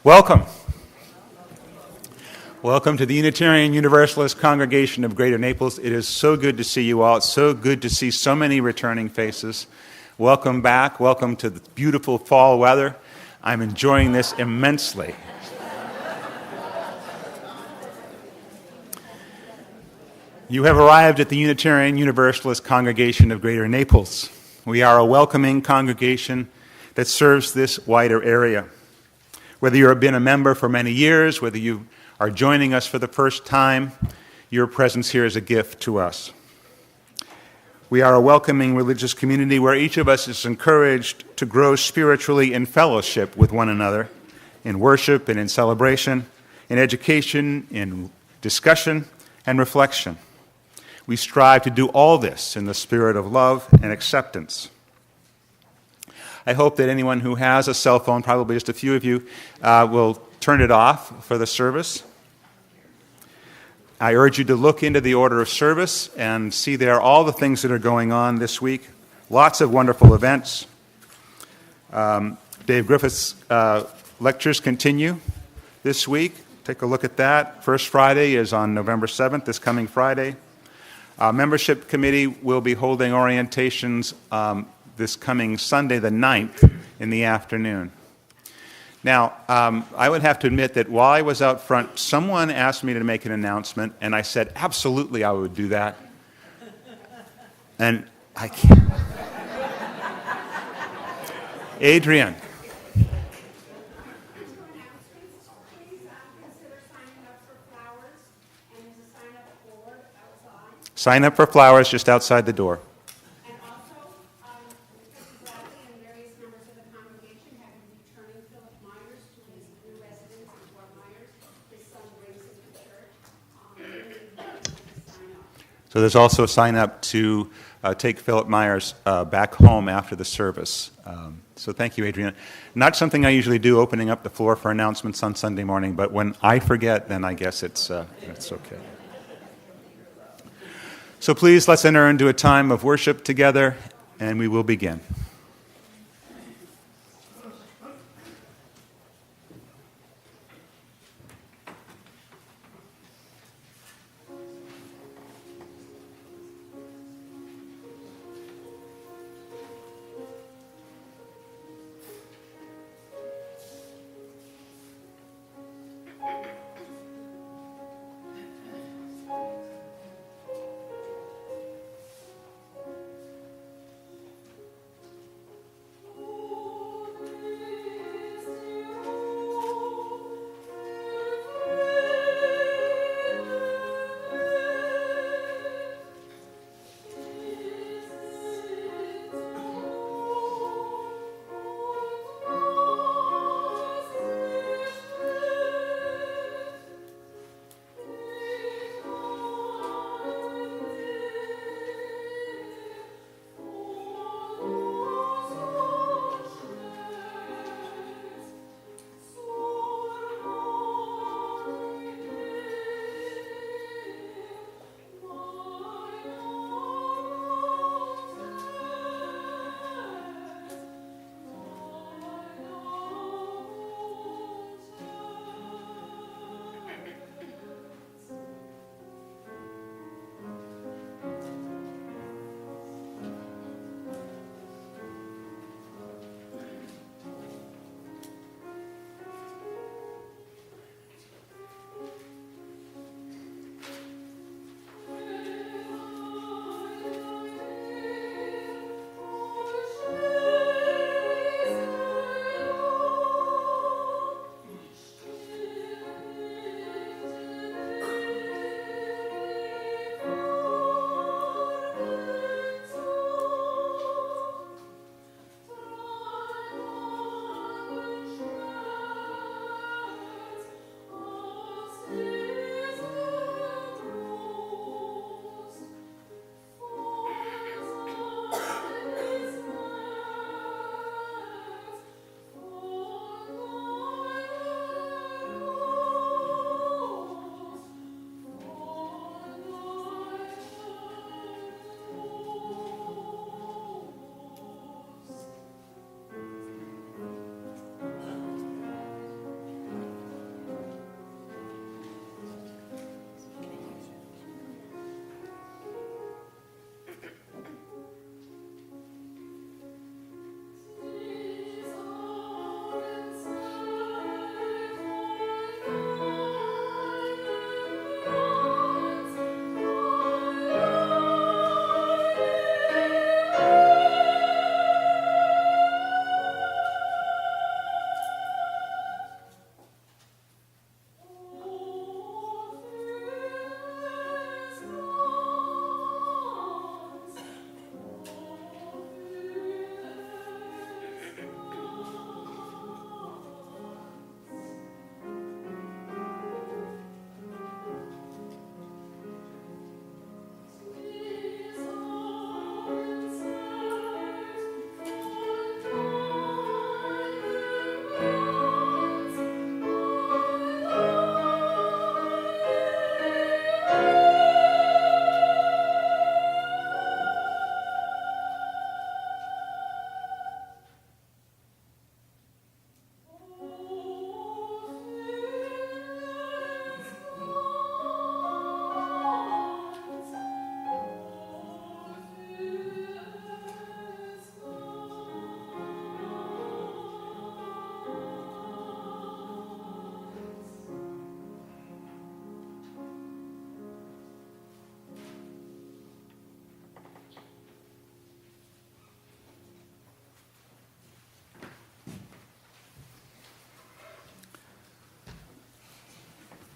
Welcome. Welcome to the Unitarian Universalist Congregation of Greater Naples. It is so good to see you all. It's so good to see so many returning faces. Welcome back. Welcome to the beautiful fall weather. I'm enjoying this immensely. You have arrived at the Unitarian Universalist Congregation of Greater Naples. We are a welcoming congregation that serves this wider area. Whether you have been a member for many years, whether you are joining us for the first time, your presence here is a gift to us. We are a welcoming religious community where each of us is encouraged to grow spiritually in fellowship with one another, in worship and in celebration, in education, in discussion, and reflection. We strive to do all this in the spirit of love and acceptance. I hope that anyone who has a cell phone, probably just a few of you, will turn it off for the service. I urge you to look into the order of service and see there all the things that are going on this week. Lots of wonderful events. Dave Griffith's lectures continue this week. Take a look at that. First Friday is on November 7th, this coming Friday. Membership committee will be holding orientations this coming Sunday the 9th in the afternoon. Now, I would have to admit that while I was out front, someone asked me to make an announcement, and I said, absolutely, I would do that. And I can't. Adrian. Sign up for flowers just outside the door. And also, Bradley and various members of the congregation have been returning Philip Myers to his new residence in Fort Myers. His son brings him to church. So there's also a sign up to take Philip Myers back home after the service. So thank you, Adriana. Not something I usually do, opening up the floor for announcements on Sunday morning, but when I forget, then I guess it's okay. So please, let's enter into a time of worship together, and we will begin.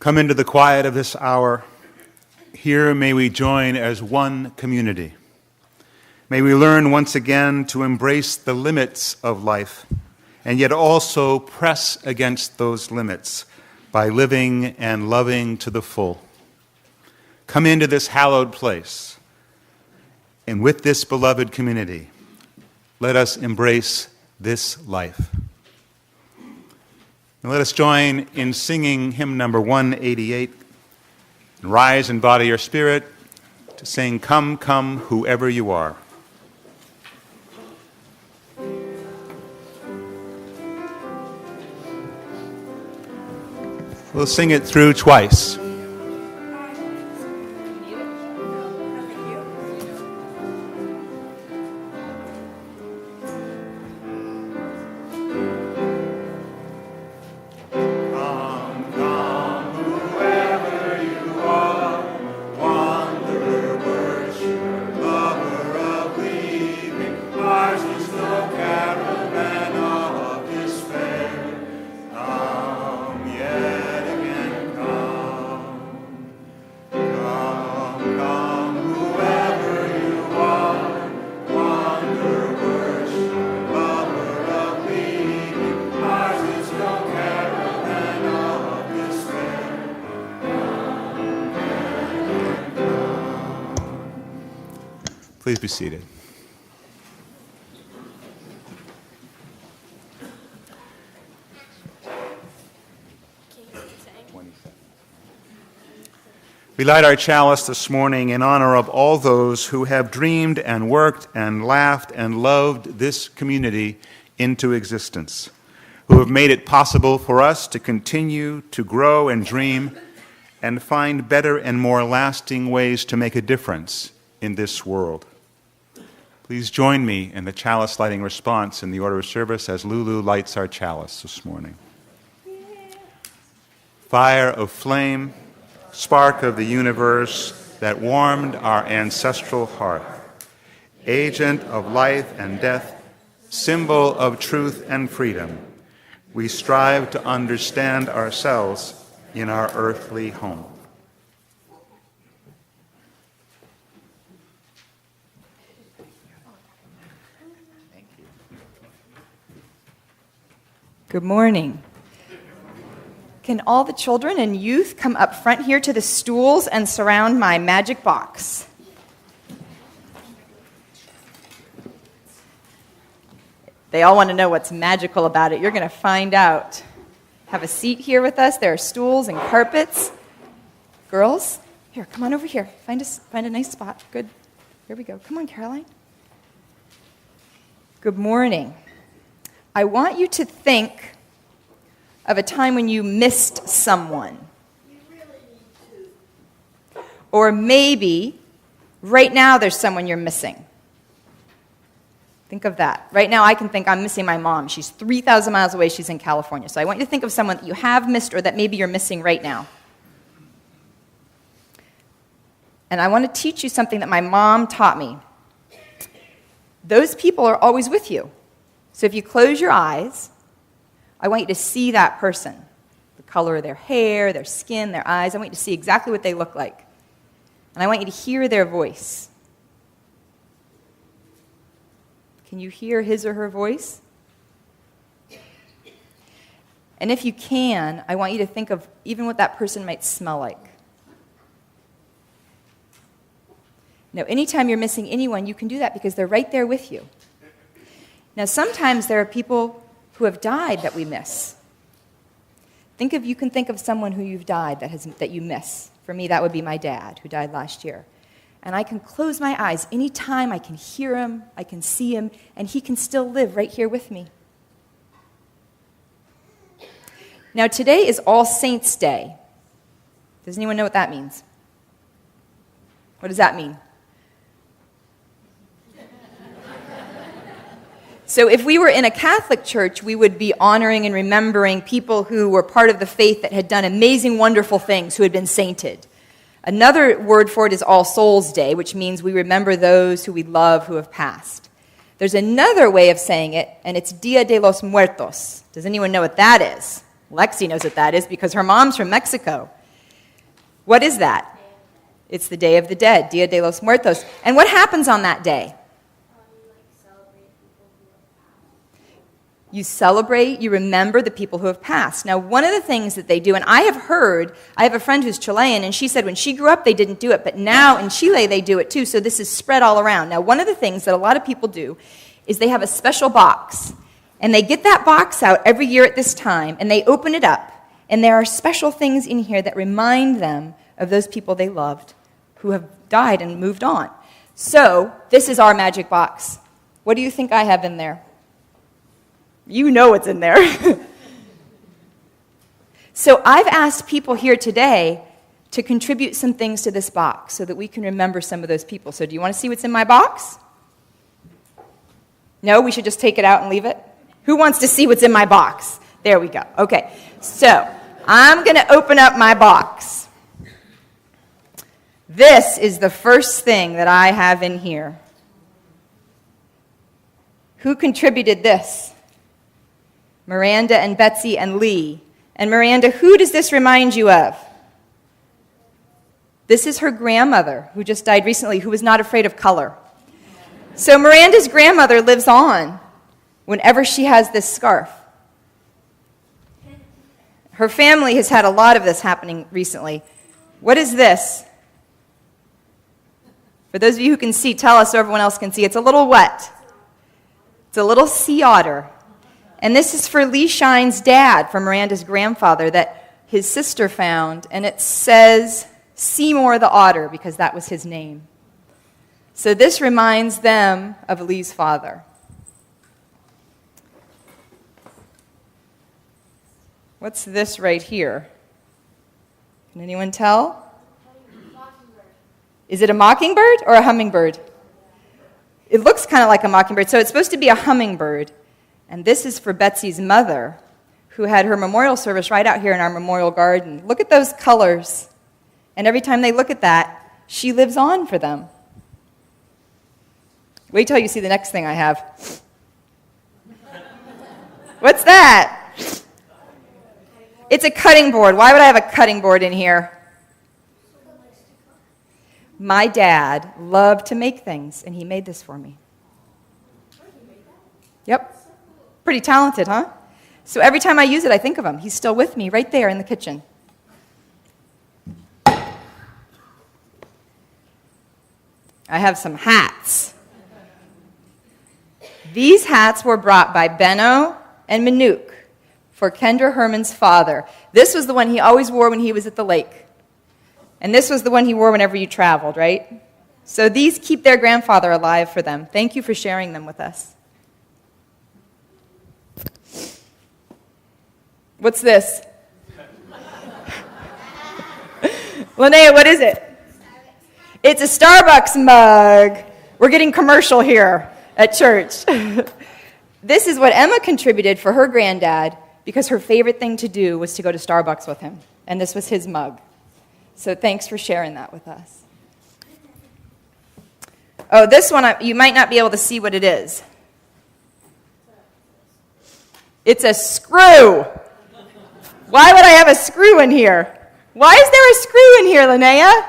Come into the quiet of this hour. Here may we join as one community. May we learn once again to embrace the limits of life and yet also press against those limits by living and loving to the full. Come into this hallowed place, and with this beloved community, let us embrace this life. And let us join in singing hymn number 188, and rise in body or spirit to sing, "Come, Come, Whoever You Are." We'll sing it through twice. Please be seated. We light our chalice this morning in honor of all those who have dreamed and worked and laughed and loved this community into existence, who have made it possible for us to continue to grow and dream and find better and more lasting ways to make a difference in this world. Please join me in the chalice lighting response in the order of service as Lulu lights our chalice this morning. Fire of flame, spark of the universe that warmed our ancestral hearth, agent of life and death, symbol of truth and freedom, we strive to understand ourselves in our earthly home. Good morning. Can all the children and youth come up front here to the stools and surround my magic box? They all want to know what's magical about it. You're going to find out. Have a seat here with us. There are stools and carpets. Girls, here, come on over here. Find a nice spot. Good. Here we go. Come on, Caroline. Good morning. I want you to think of a time when you missed someone. You really need to. Or maybe right now there's someone you're missing. Think of that. Right now I can think I'm missing my mom. She's 3,000 miles away. She's in California. So I want you to think of someone that you have missed or that maybe you're missing right now. And I want to teach you something that my mom taught me. Those people are always with you. So if you close your eyes, I want you to see that person, the color of their hair, their skin, their eyes. I want you to see exactly what they look like. And I want you to hear their voice. Can you hear his or her voice? And if you can, I want you to think of even what that person might smell like. Now, anytime you're missing anyone, you can do that because they're right there with you. Now, sometimes there are people who have died that we miss. You can think of someone who you've died that you miss. For me, that would be my dad, who died last year. And I can close my eyes anytime. I can hear him, I can see him, and he can still live right here with me. Now, today is All Saints' Day. Does anyone know what that means? What does that mean? So if we were in a Catholic church, we would be honoring and remembering people who were part of the faith that had done amazing, wonderful things, who had been sainted. Another word for it is All Souls' Day, which means we remember those who we love who have passed. There's another way of saying it, and it's Dia de los Muertos. Does anyone know what that is? Lexi knows what that is because her mom's from Mexico. What is that? It's the Day of the Dead, Dia de los Muertos. And what happens on that day? You celebrate, you remember the people who have passed. Now, one of the things that they do, and I have a friend who's Chilean, and she said when she grew up, they didn't do it, but now in Chile, they do it too, so this is spread all around. Now, one of the things that a lot of people do is they have a special box, and they get that box out every year at this time, and they open it up, and there are special things in here that remind them of those people they loved who have died and moved on. So, this is our magic box. What do you think I have in there? You know what's in there. So I've asked people here today to contribute some things to this box so that we can remember some of those people. So do you want to see what's in my box? No, we should just take it out and leave it? Who wants to see what's in my box? There we go. Okay, so I'm going to open up my box. This is the first thing that I have in here. Who contributed this? Miranda and Betsy and Lee. And Miranda, who does this remind you of? This is her grandmother, who just died recently, who was not afraid of color. So Miranda's grandmother lives on whenever she has this scarf. Her family has had a lot of this happening recently. What is this? For those of you who can see, tell us so everyone else can see. It's a little what? It's a little sea otter. And this is for Lee Shine's dad, from Miranda's grandfather, that his sister found. And it says Seymour the Otter, because that was his name. So this reminds them of Lee's father. What's this right here? Can anyone tell? Mockingbird. Is it a mockingbird or a hummingbird? It looks kind of like a mockingbird, so it's supposed to be a hummingbird. And this is for Betsy's mother, who had her memorial service right out here in our memorial garden. Look at those colors. And every time they look at that, she lives on for them. Wait till you see the next thing I have. What's that? It's a cutting board. Why would I have a cutting board in here? My dad loved to make things, and he made this for me. Yep. Pretty talented, huh? So every time I use it, I think of him. He's still with me right there in the kitchen. I have some hats. These hats were brought by Benno and Manouk for Kendra Herman's father. This was the one he always wore when he was at the lake. And this was the one he wore whenever you traveled, right? So these keep their grandfather alive for them. Thank you for sharing them with us. What's this? Linnea, what is it? It's a Starbucks mug. We're getting commercial here at church. This is what Emma contributed for her granddad because her favorite thing to do was to go to Starbucks with him. And this was his mug. So thanks for sharing that with us. Oh, this one, you might not be able to see what it is. It's a screw. Why would I have a screw in here? Why is there a screw in here, Linnea?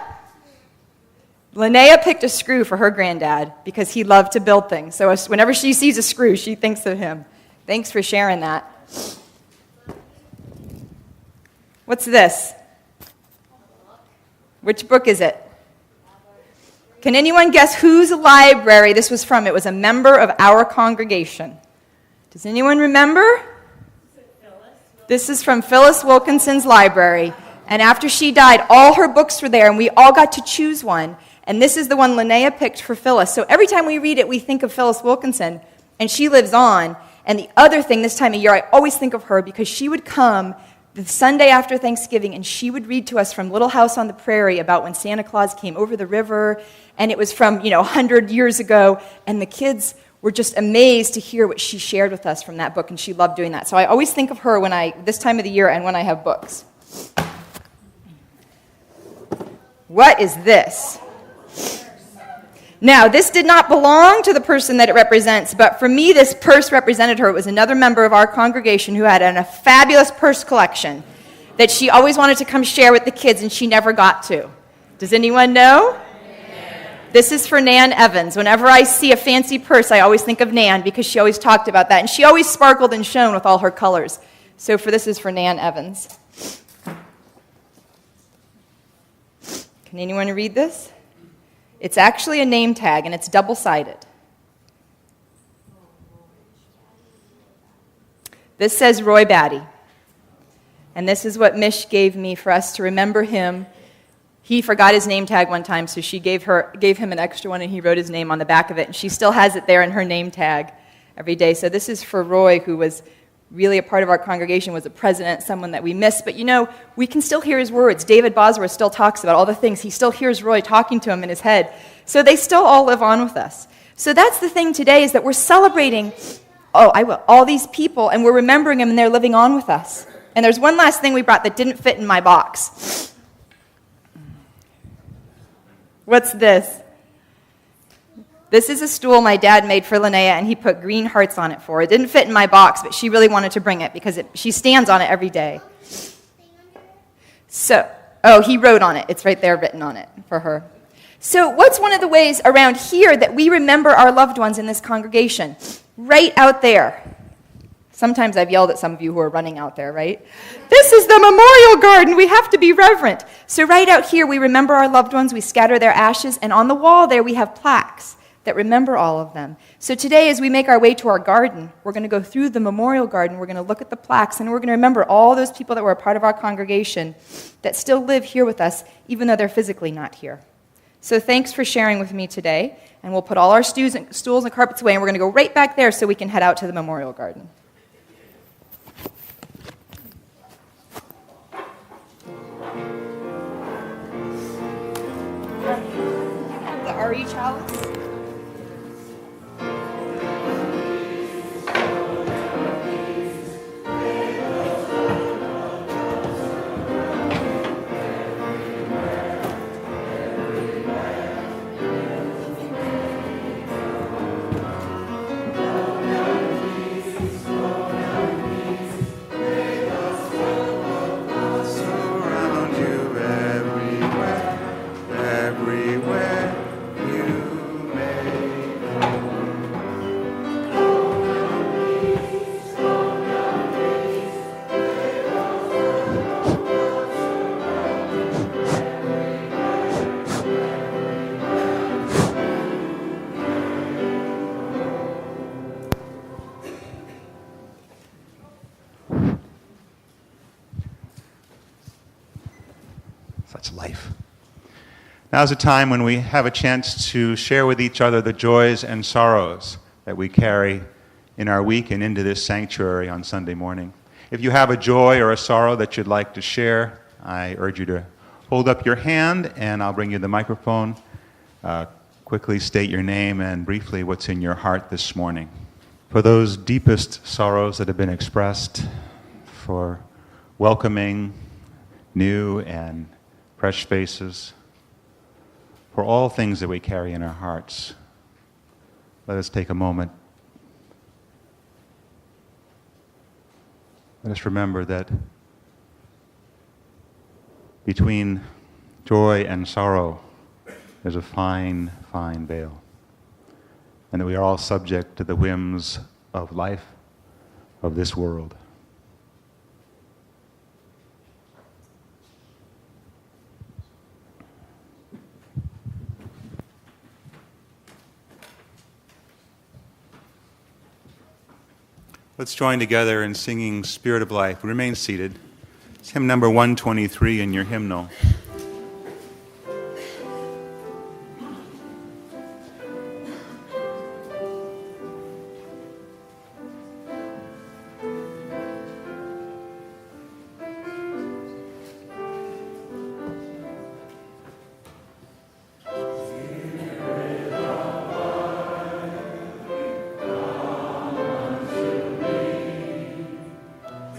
Linnea picked a screw for her granddad because he loved to build things. So whenever she sees a screw, she thinks of him. Thanks for sharing that. What's this? Which book is it? Can anyone guess whose library this was from? It was a member of our congregation. Does anyone remember? This is from Phyllis Wilkinson's library. And after she died, all her books were there, and we all got to choose one. And this is the one Linnea picked for Phyllis. So every time we read it, we think of Phyllis Wilkinson, and she lives on. And the other thing this time of year, I always think of her because she would come the Sunday after Thanksgiving, and she would read to us from Little House on the Prairie about when Santa Claus came over the river, and it was from, 100 years ago, and the kids were just amazed to hear what she shared with us from that book, and she loved doing that. So I always think of her this time of the year and when I have books. What is this? Now, this did not belong to the person that it represents, but for me, this purse represented her. It was another member of our congregation who had a fabulous purse collection. that she always wanted to come share with the kids and she never got to? Does anyone know? This is for Nan Evans. Whenever I see a fancy purse, I always think of Nan because she always talked about that. And she always sparkled and shone with all her colors. So this is for Nan Evans. Can anyone read this? It's actually a name tag, and it's double-sided. This says Roy Batty. And this is what Mish gave me for us to remember him. He forgot his name tag one time, so she gave him an extra one, and he wrote his name on the back of it. And she still has it there in her name tag every day. So this is for Roy, who was really a part of our congregation, was a president, someone that we miss. But we can still hear his words. David Bosworth still talks about all the things. He still hears Roy talking to him in his head. So they still all live on with us. So that's the thing today, is that we're celebrating all these people, and we're remembering them, and they're living on with us. And there's one last thing we brought that didn't fit in my box. What's this? This is a stool my dad made for Linnea, and he put green hearts on it for her. It didn't fit in my box, but she really wanted to bring it because she stands on it every day. He wrote on it. It's right there written on it for her. So what's one of the ways around here that we remember our loved ones in this congregation? Right out there. Sometimes I've yelled at some of you who are running out there, right? This is the memorial garden. We have to be reverent. So right out here, we remember our loved ones. We scatter their ashes. And on the wall there, we have plaques that remember all of them. So today, as we make our way to our garden, we're going to go through the memorial garden. We're going to look at the plaques, and we're going to remember all those people that were a part of our congregation that still live here with us, even though they're physically not here. So thanks for sharing with me today. And we'll put all our stools and carpets away, and we're going to go right back there so we can head out to the memorial garden. The RE chalice. Such life. Now's a time when we have a chance to share with each other the joys and sorrows that we carry in our week and into this sanctuary on Sunday morning. If you have a joy or a sorrow that you'd like to share, I urge you to hold up your hand and I'll bring you the microphone. Quickly state your name and briefly what's in your heart this morning. For those deepest sorrows that have been expressed, for welcoming new and fresh faces, for all things that we carry in our hearts, let us take a moment. Let us remember that between joy and sorrow, there's a fine, fine veil, and that we are all subject to the whims of life, of this world. Let's join together in singing Spirit of Life. Remain seated. It's hymn number 123 in your hymnal.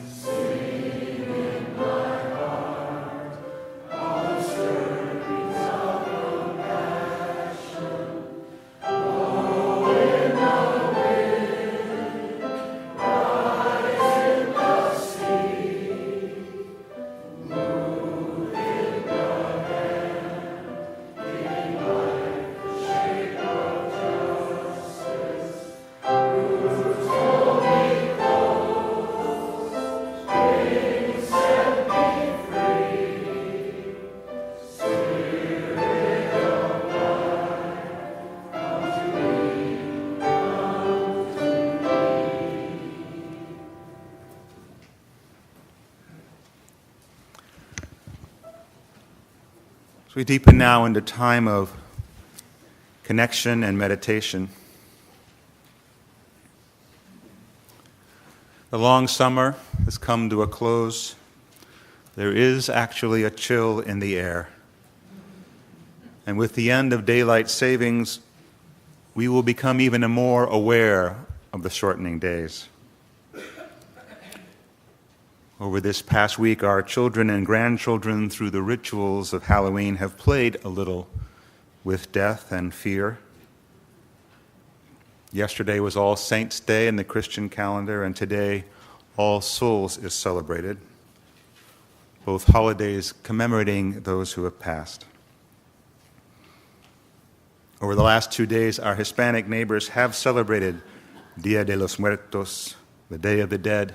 Sing in my heart. we deepen now into time of connection and meditation. The long summer has come to a close. There is actually a chill in the air. And with the end of daylight savings, we will become even more aware of the shortening days. Over this past week, our children and grandchildren, through the rituals of Halloween, have played a little with death and fear. Yesterday was All Saints' Day in the Christian calendar, and today All Souls is celebrated, both holidays commemorating those who have passed. Over the last 2 days, our Hispanic neighbors have celebrated Dia de los Muertos, the Day of the Dead.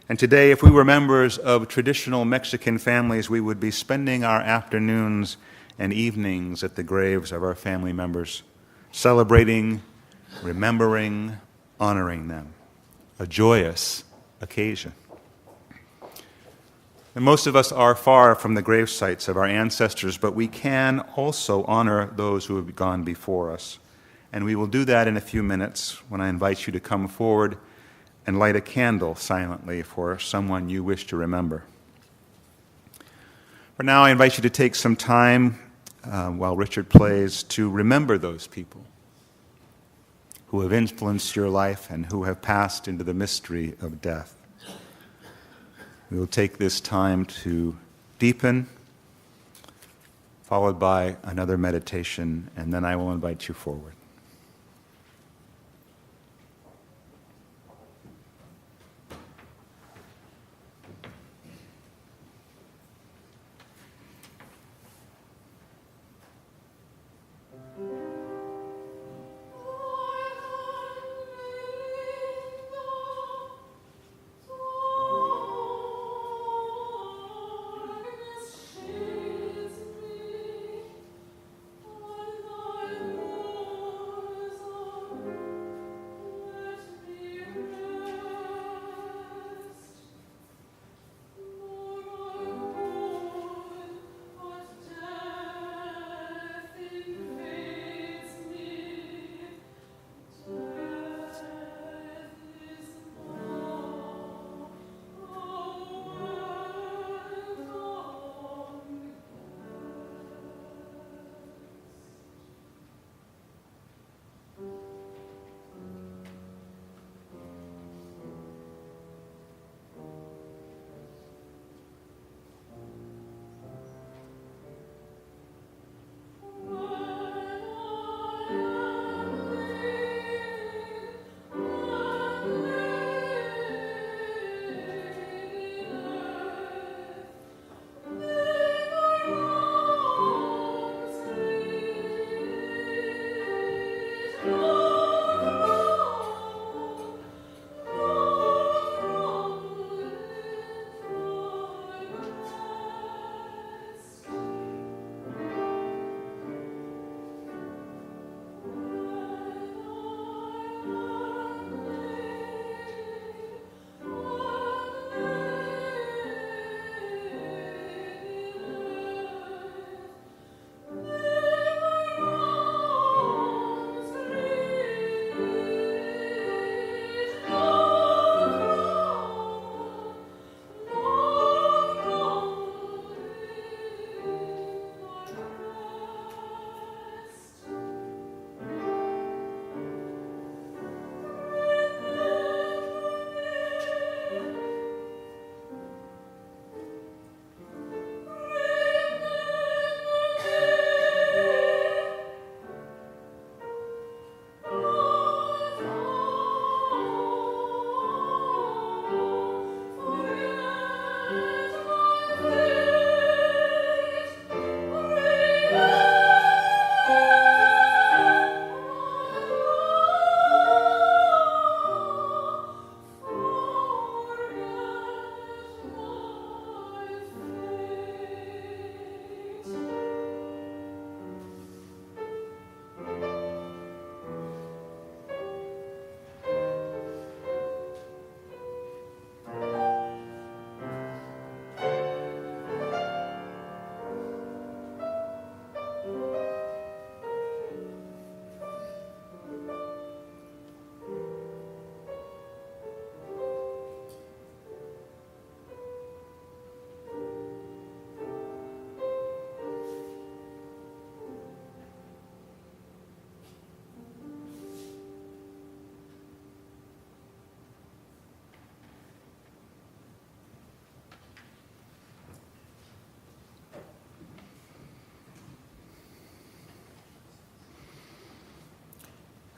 And today, if we were members of traditional Mexican families, we would be spending our afternoons and evenings at the graves of our family members, celebrating, remembering, honoring them. A joyous occasion. And most of us are far from the grave sites of our ancestors, but we can also honor those who have gone before us. And we will do that in a few minutes when I invite you to come forward and light a candle silently for someone you wish to remember. For now, I invite you to take some time while Richard plays to remember those people who have influenced your life and who have passed into the mystery of death. We will take this time to deepen, followed by another meditation, and then I will invite you forward.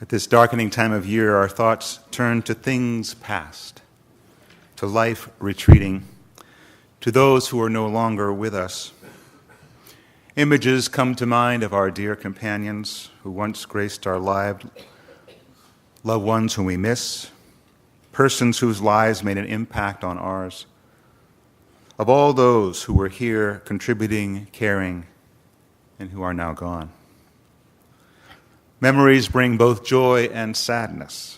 At this darkening time of year, our thoughts turn to things past, to life retreating, to those who are no longer with us. Images come to mind of our dear companions who once graced our lives, loved ones whom we miss, persons whose lives made an impact on ours, of all those who were here contributing, caring, and who are now gone. Memories bring both joy and sadness,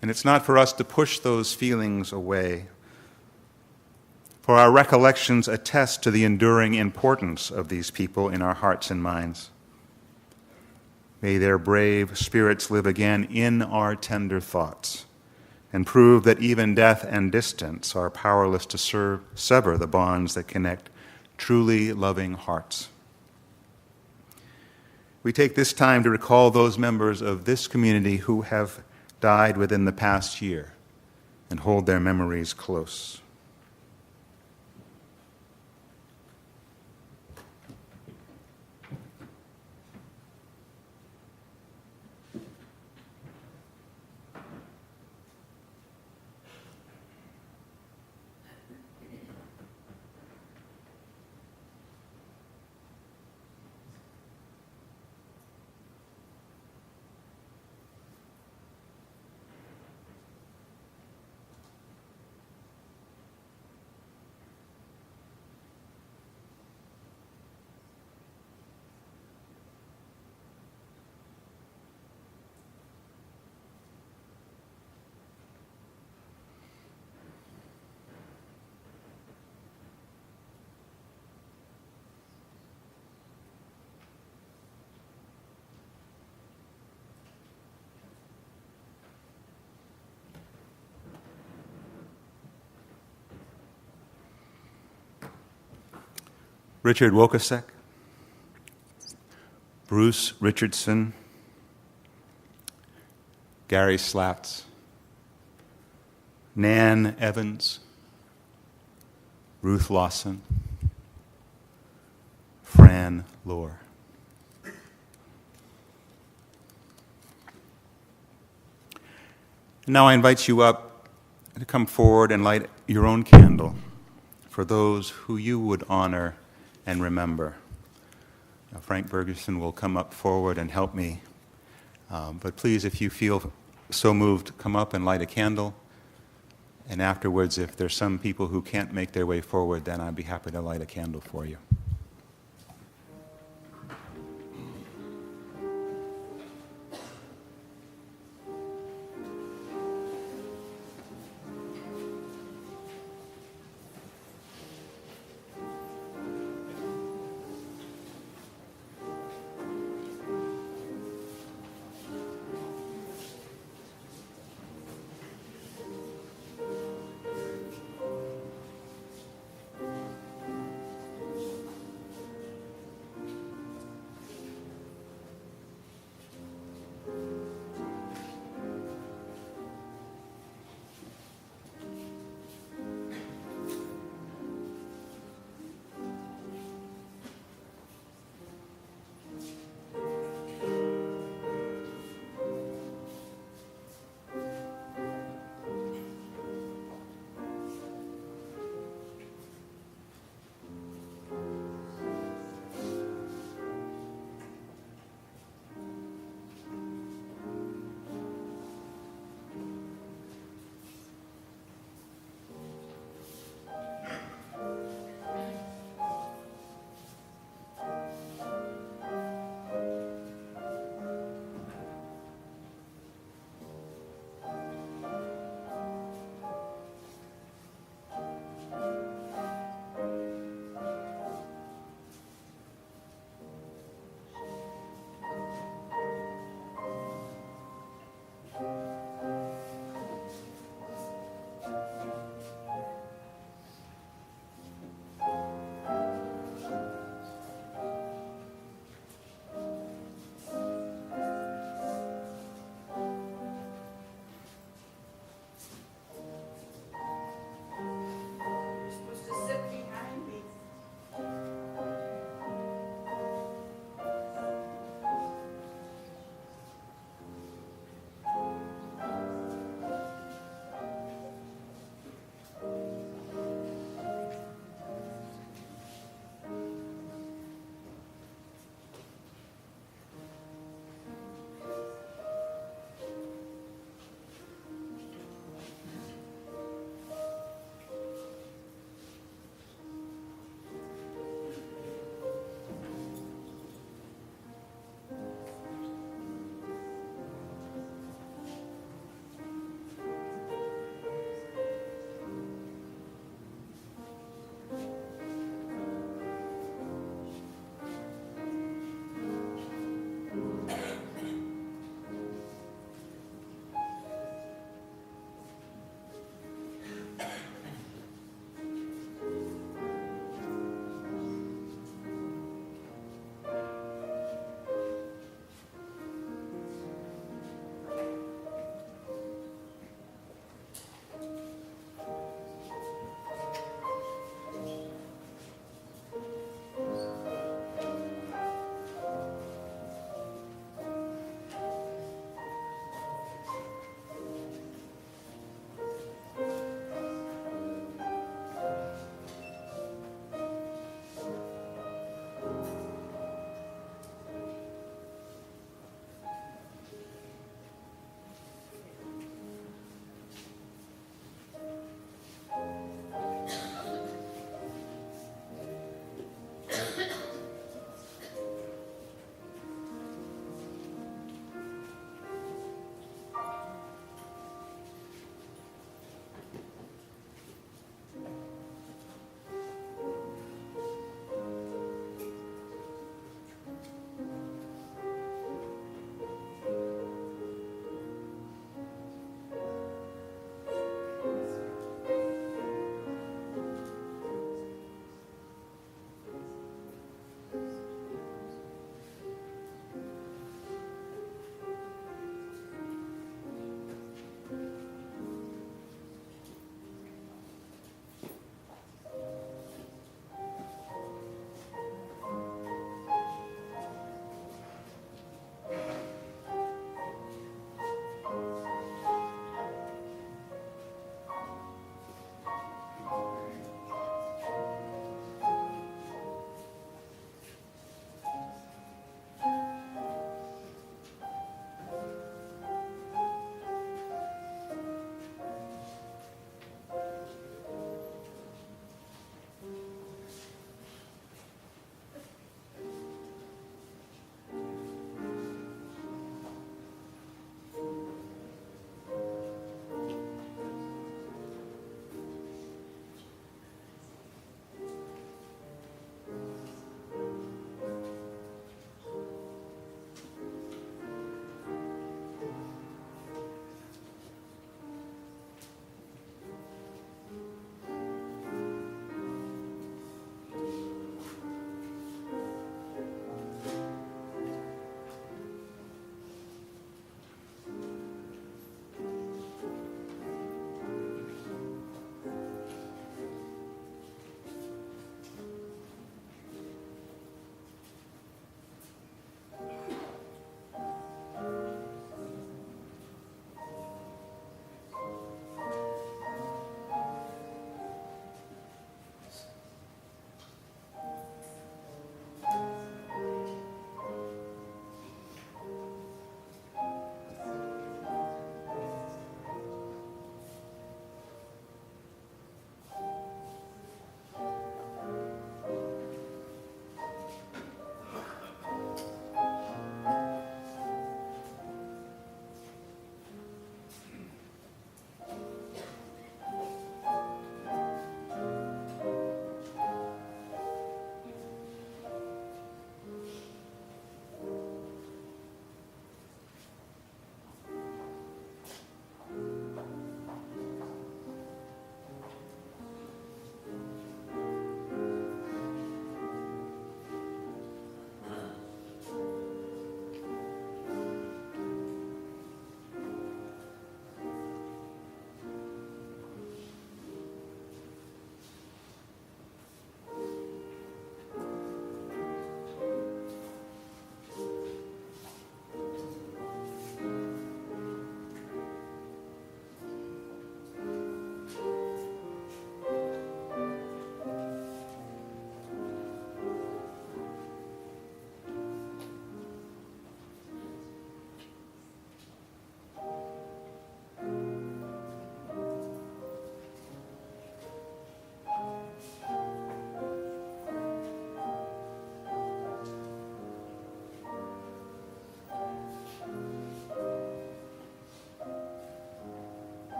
and it's not for us to push those feelings away, for our recollections attest to the enduring importance of these people in our hearts and minds. May their brave spirits live again in our tender thoughts and prove that even death and distance are powerless to sever the bonds that connect truly loving hearts. We take this time to recall those members of this community who have died within the past year and hold their memories close. Richard Wokosek, Bruce Richardson, Gary Slatz, Nan Evans, Ruth Lawson, Fran Lohr. Now I invite you up to come forward and light your own candle for those who you would honor and remember. Now, Frank Bergerson will come up forward and help me. But please, if you feel so moved, come up and light a candle. And afterwards, if there's some people who can't make their way forward, then I'd be happy to light a candle for you.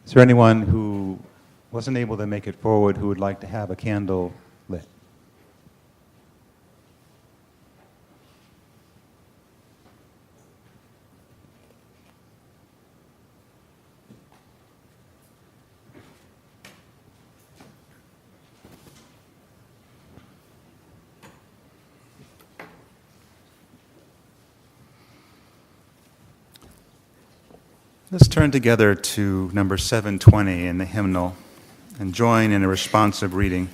Is there anyone who wasn't able to make it forward who would like to have a candle lit? Let's turn together to number 720 in the hymnal and join in a responsive reading.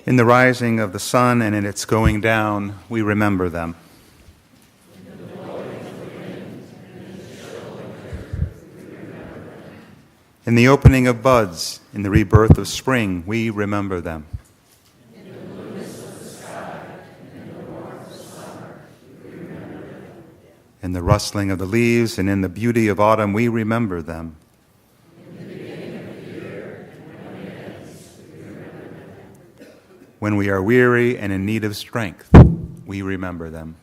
In the rising of the sun and in its going down, we remember them. In the opening of buds, in the rebirth of spring, we remember them. In the blueness of the sky, and in the warmth of summer, we remember them. In the rustling of the leaves and in the beauty of autumn, we remember them. In the beginning of the year, and when it ends, we remember them. When we are weary and in need of strength, we remember them.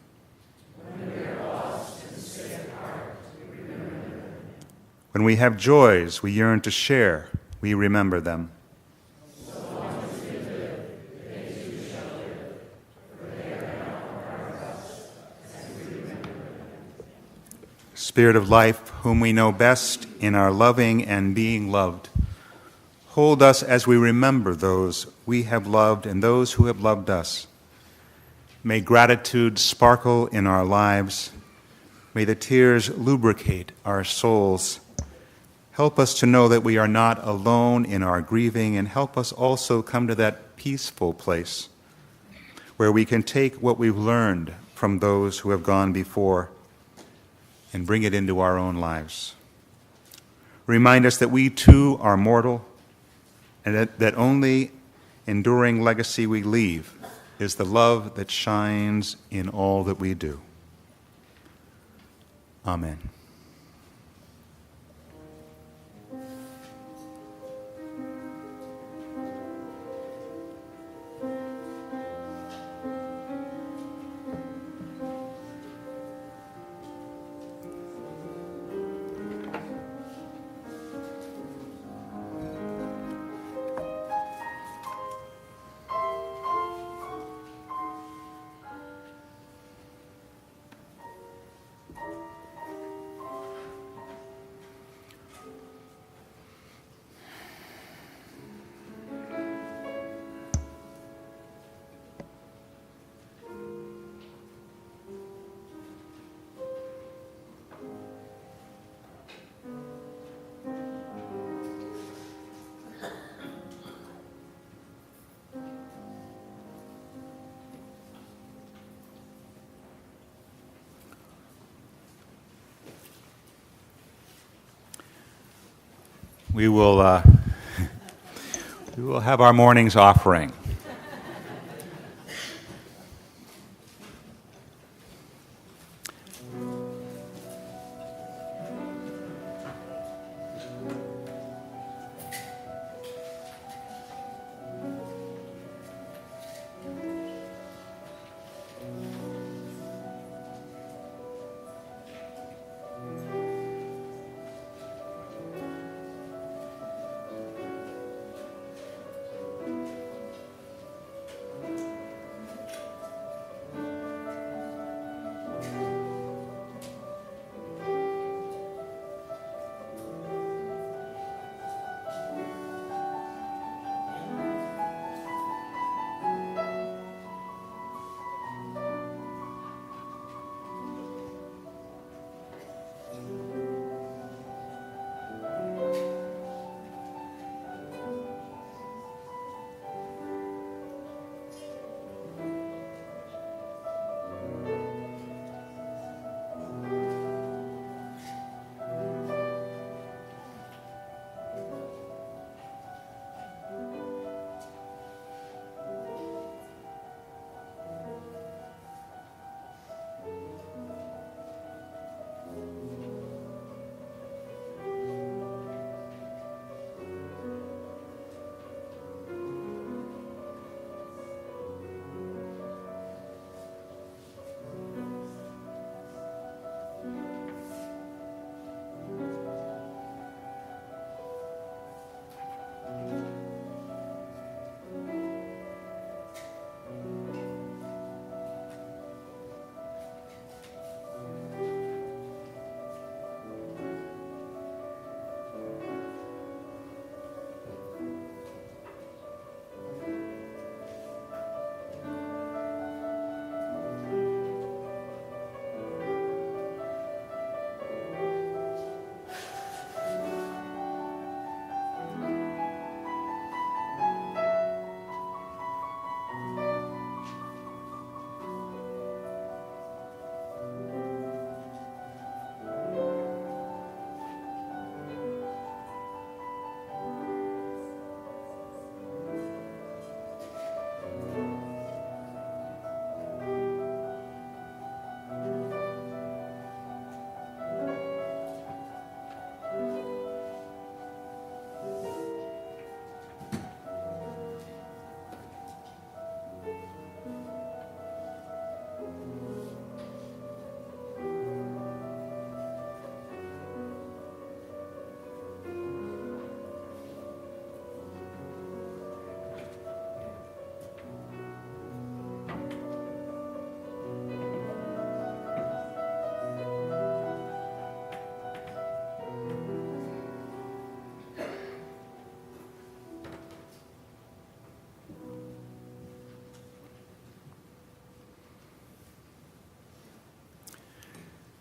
When we are lost and sick at heart, we remember them. When we have joys we yearn to share, we remember them. So long as we live, they too shall live, for they are now a part of us, as we remember them. Spirit of life, whom we know best in our loving and being loved, hold us as we remember those we have loved and those who have loved us. May gratitude sparkle in our lives. May the tears lubricate our souls. Help us to know that we are not alone in our grieving, and help us also come to that peaceful place where we can take what we've learned from those who have gone before and bring it into our own lives. Remind us that we too are mortal, and that only enduring legacy we leave is the love that shines in all that we do. Amen. We will have our morning's offering.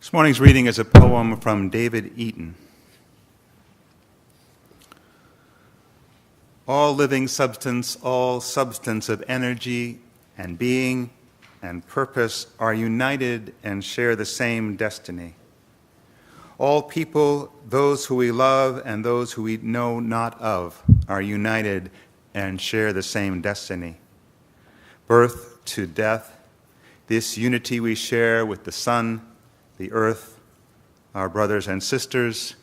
This morning's reading is a poem from David Eaton. All living substance, all substance of energy and being and purpose are united and share the same destiny. All people, those who we love and those who we know not of, are united and share the same destiny. Birth to death, this unity we share with the sun, the earth, our brothers and sisters,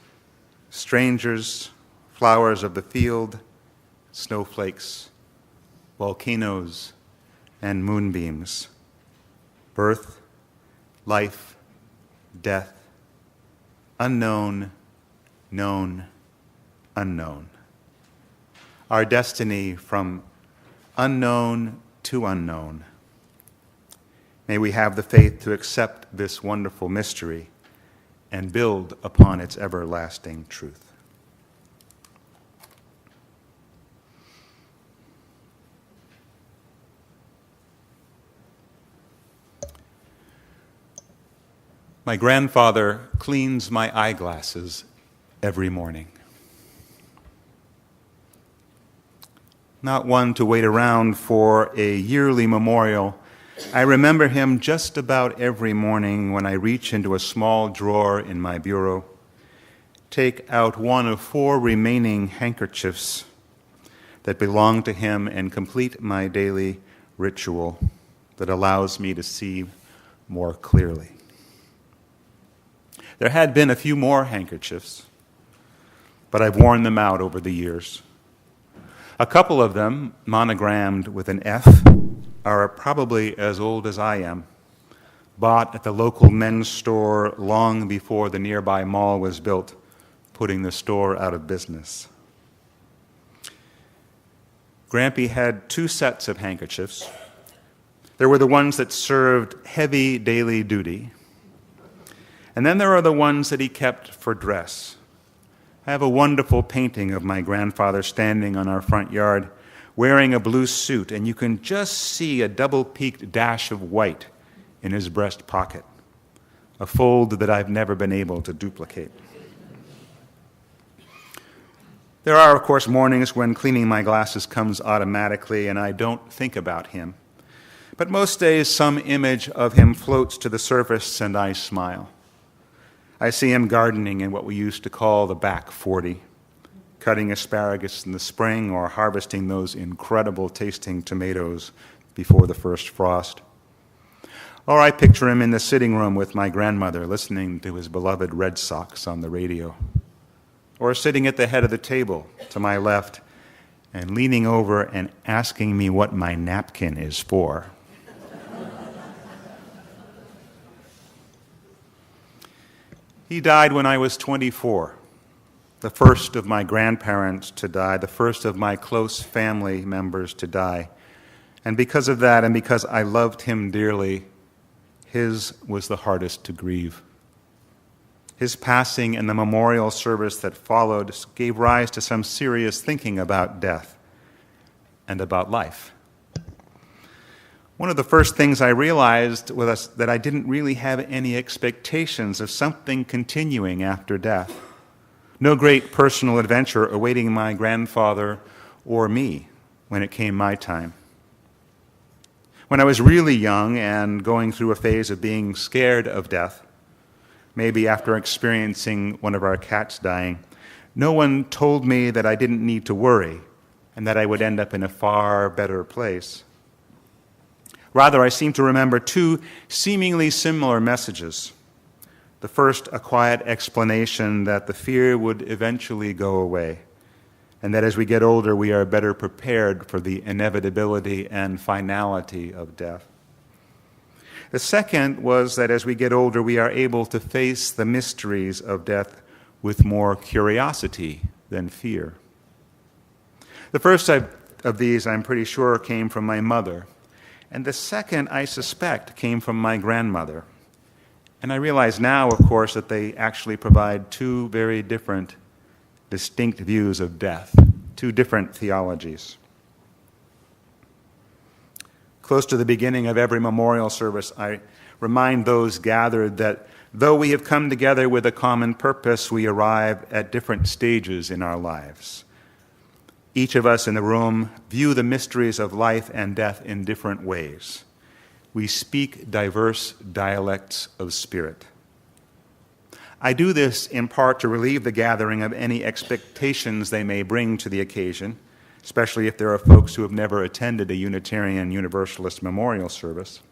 strangers, flowers of the field, snowflakes, volcanoes, and moonbeams. Birth, life, death, unknown, known, unknown. Our destiny from unknown to unknown. May we have the faith to accept this wonderful mystery and build upon its everlasting truth. My grandfather cleans my eyeglasses every morning. Not one to wait around for a yearly memorial, I remember him just about every morning when I reach into a small drawer in my bureau, take out one of 4 remaining handkerchiefs that belong to him, and complete my daily ritual that allows me to see more clearly. There had been a few more handkerchiefs, but I've worn them out over the years. A couple of them, monogrammed with an F, are probably as old as I am, bought at the local men's store long before the nearby mall was built, putting the store out of business. Grampy had 2 sets of handkerchiefs. There were the ones that served heavy daily duty, and then there are the ones that he kept for dress. I have a wonderful painting of my grandfather standing on our front yard, wearing a blue suit, and you can just see a double-peaked dash of white in his breast pocket, a fold that I've never been able to duplicate. There are, of course, mornings when cleaning my glasses comes automatically and I don't think about him. But most days, some image of him floats to the surface and I smile. I see him gardening in what we used to call the back 40, cutting asparagus in the spring or harvesting those incredible tasting tomatoes before the first frost. Or I picture him in the sitting room with my grandmother listening to his beloved Red Sox on the radio. Or sitting at the head of the table to my left and leaning over and asking me what my napkin is for. He died when I was 24, the first of my grandparents to die, the first of my close family members to die. And because of that, and because I loved him dearly, his was the hardest to grieve. His passing and the memorial service that followed gave rise to some serious thinking about death and about life. One of the first things I realized was that I didn't really have any expectations of something continuing after death. No great personal adventure awaiting my grandfather or me when it came my time. When I was really young and going through a phase of being scared of death, maybe after experiencing one of our cats dying, no one told me that I didn't need to worry and that I would end up in a far better place. Rather, I seem to remember 2 seemingly similar messages. The first, a quiet explanation that the fear would eventually go away, and that as we get older, we are better prepared for the inevitability and finality of death. The second was that as we get older, we are able to face the mysteries of death with more curiosity than fear. The first of these, I'm pretty sure, came from my mother. And the second, I suspect, came from my grandmother. And I realize now, of course, that they actually provide 2 very different, distinct views of death, 2 different theologies. Close to the beginning of every memorial service, I remind those gathered that Though we have come together with a common purpose, we arrive at different stages in our lives. Each of us in the room view the mysteries of life and death in different ways. We speak diverse dialects of spirit. I do this in part to relieve the gathering of any expectations they may bring to the occasion, especially if there are folks who have never attended a Unitarian Universalist memorial service.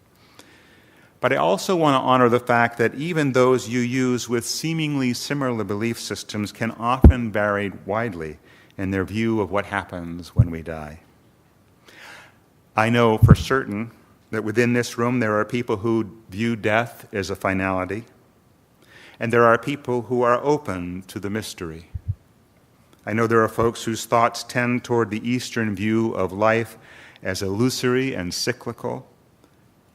But I also want to honor the fact that even those you use with seemingly similar belief systems can often vary widely in their view of what happens when we die. I know for certain that within this room there are people who view death as a finality, and there are people who are open to the mystery. I know there are folks whose thoughts tend toward the Eastern view of life as illusory and cyclical,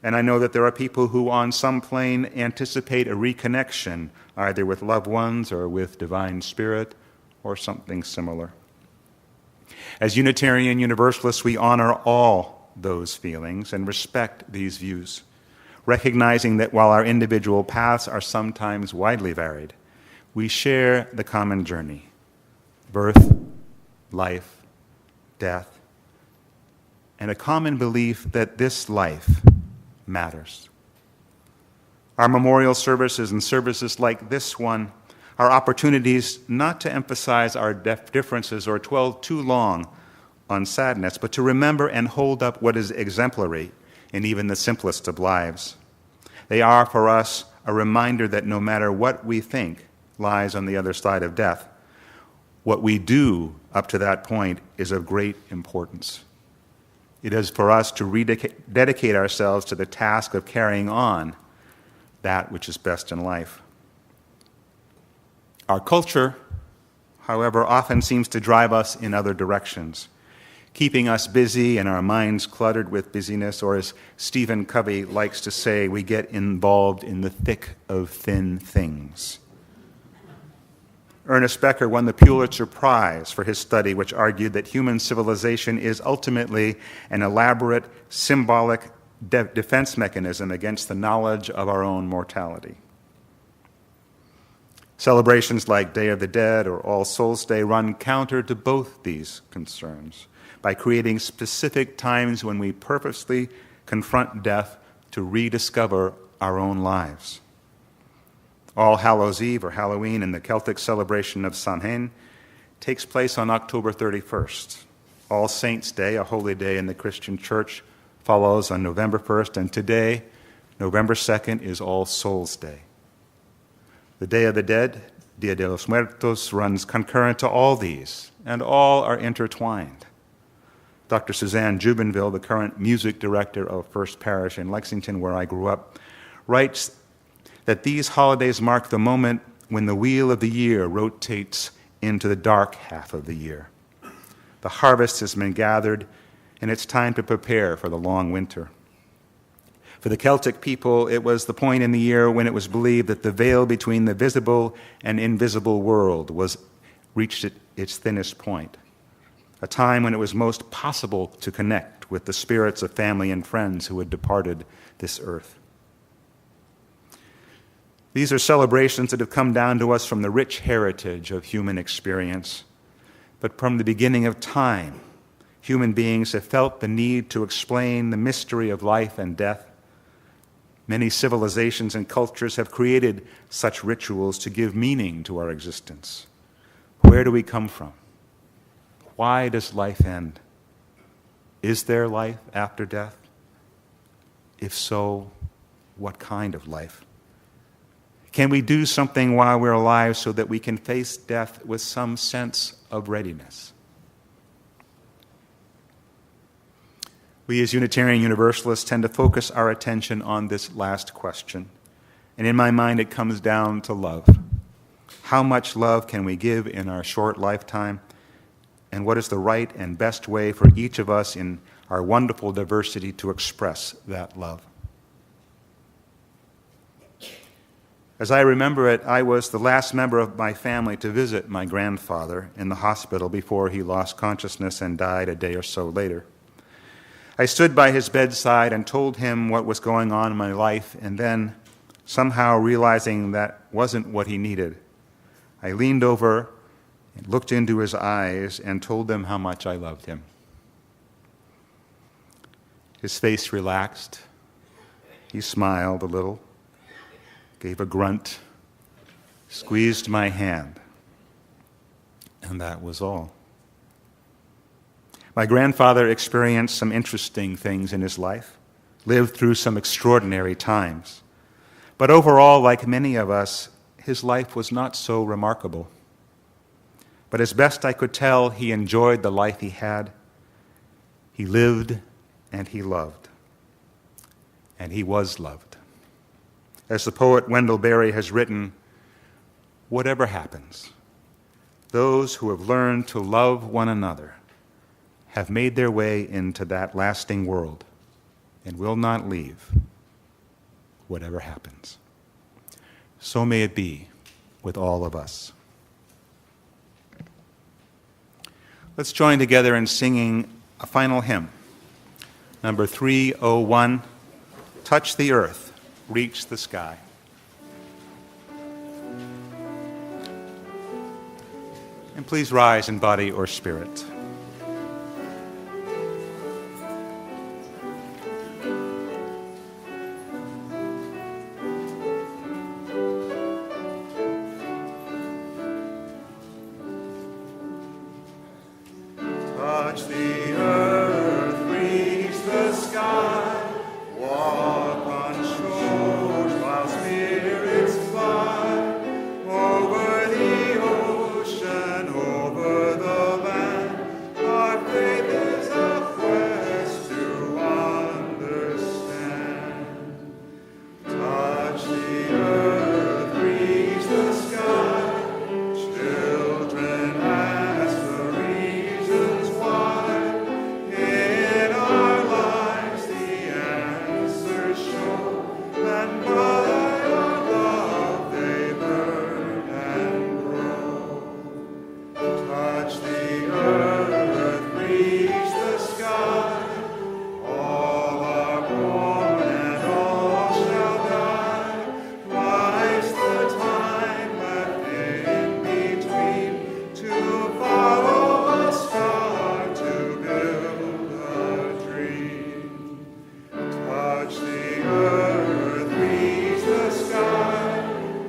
and I know that there are people who on some plane anticipate a reconnection, either with loved ones or with divine spirit or something similar. As Unitarian Universalists, we honor all those feelings and respect these views, recognizing that while our individual paths are sometimes widely varied, we share the common journey: birth, life, death, and a common belief that this life matters. Our memorial services and services like this one are opportunities not to emphasize our differences or dwell too long on sadness, but to remember and hold up what is exemplary in even the simplest of lives. They are, for us, a reminder that no matter what we think lies on the other side of death, what we do up to that point is of great importance. It is for us to rededicate ourselves to the task of carrying on that which is best in life. Our culture, however, often seems to drive us in other directions, keeping us busy and our minds cluttered with busyness, or as Stephen Covey likes to say, we get involved in the thick of thin things. Ernest Becker won the Pulitzer Prize for his study, which argued that human civilization is ultimately an elaborate, symbolic defense mechanism against the knowledge of our own mortality. Celebrations like Day of the Dead or All Souls Day run counter to both these concerns by creating specific times when we purposely confront death to rediscover our own lives. All Hallows Eve, or Halloween, in the Celtic celebration of Samhain, takes place on October 31st. All Saints' Day, a holy day in the Christian Church, follows on November 1st, and today, November 2nd, is All Souls' Day. The Day of the Dead, Dia de los Muertos, runs concurrent to all these, and all are intertwined. Dr. Suzanne Jubenville, the current music director of First Parish in Lexington, where I grew up, writes that these holidays mark the moment when the wheel of the year rotates into the dark half of the year. The harvest has been gathered, and it's time to prepare for the long winter. For the Celtic people, it was the point in the year when it was believed that the veil between the visible and invisible world was reached at its thinnest point, a time when it was most possible to connect with the spirits of family and friends who had departed this earth. These are celebrations that have come down to us from the rich heritage of human experience. But from the beginning of time, human beings have felt the need to explain the mystery of life and death. Many civilizations and cultures have created such rituals to give meaning to our existence. Where do we come from? Why does life end? Is there life after death? If so, what kind of life? Can we do something while we're alive so that we can face death with some sense of readiness? We as Unitarian Universalists tend to focus our attention on this last question. And in my mind, it comes down to love. How much love can we give in our short lifetime? And what is the right and best way for each of us in our wonderful diversity to express that love? As I remember it, I was the last member of my family to visit my grandfather in the hospital before he lost consciousness and died a day or so later. I stood by his bedside and told him what was going on in my life, and then Somehow realizing that wasn't what he needed, I leaned over and looked into his eyes and told them how much I loved him. His face relaxed. He smiled a little, gave a grunt, squeezed my hand, and that was all. My grandfather experienced some interesting things in his life, lived through some extraordinary times. But overall, like many of us, his life was not so remarkable. But as best I could tell, he enjoyed the life he had. He lived and he loved. And he was loved. As the poet Wendell Berry has written, whatever happens, those who have learned to love one another have made their way into that lasting world and will not leave, whatever happens. So may it be with all of us. Let's join together in singing a final hymn, number 301, Touch the Earth, Reach the Sky. And please rise in body or spirit. Touch the earth, reach the sky, walk on shores while spirits fly, over the ocean, over the land. Our faith is a quest to understand. Touch the earth, reach the sky, children ask the reasons why. In our lives the answers show, and by our love they learn and grow. Touch the earth, reach the sky, all are born and all shall die. Life's the time left in between, to follow a star, to build a dream. Touch the earth, reach the sky,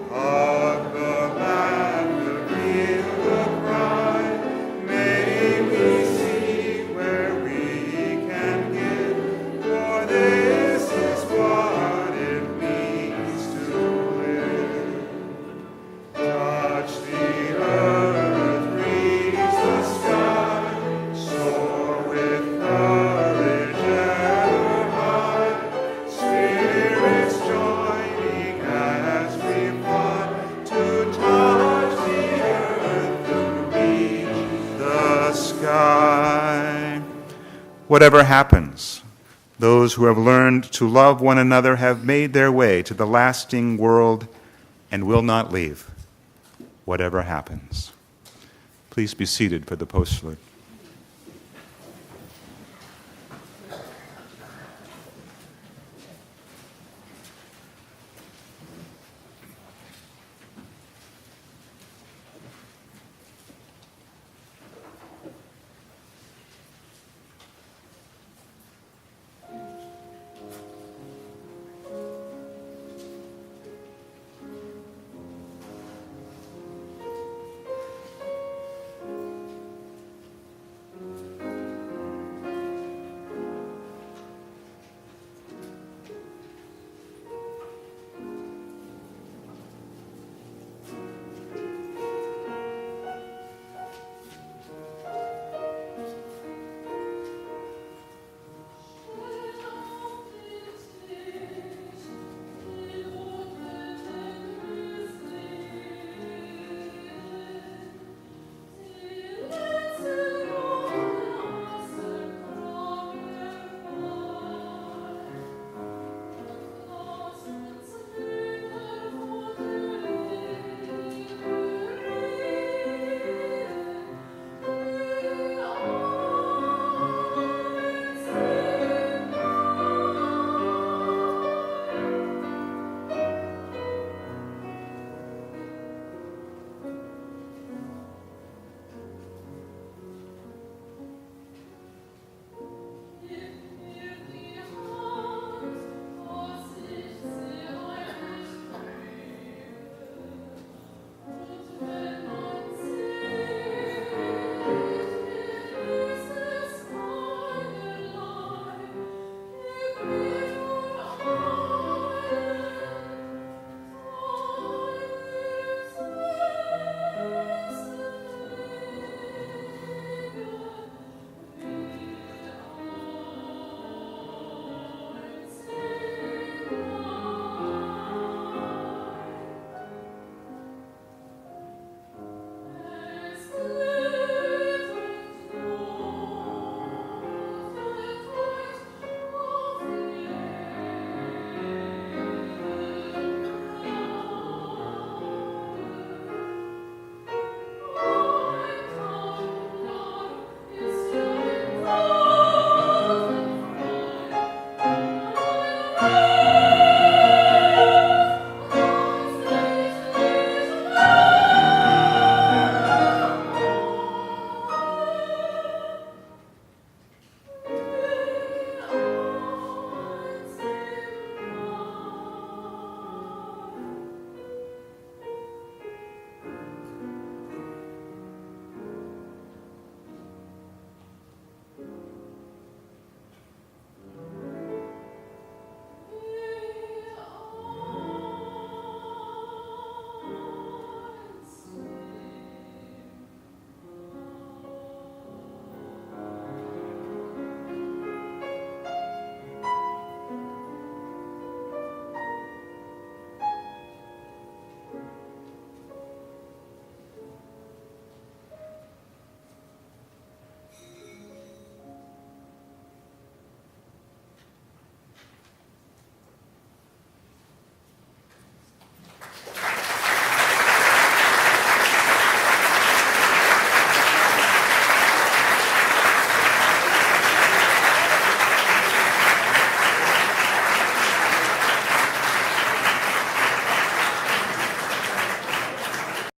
hug the laughter, feel the cry. May we see where we can give, for this is what it means to live. Touch the earth, reach the sky, soar with courage ever high. Spirits joining as we fly, to touch the earth, to reach the sky. Whatever happens, those who have learned to love one another have made their way to the lasting world and will not leave, whatever happens. Please be seated for the postlude.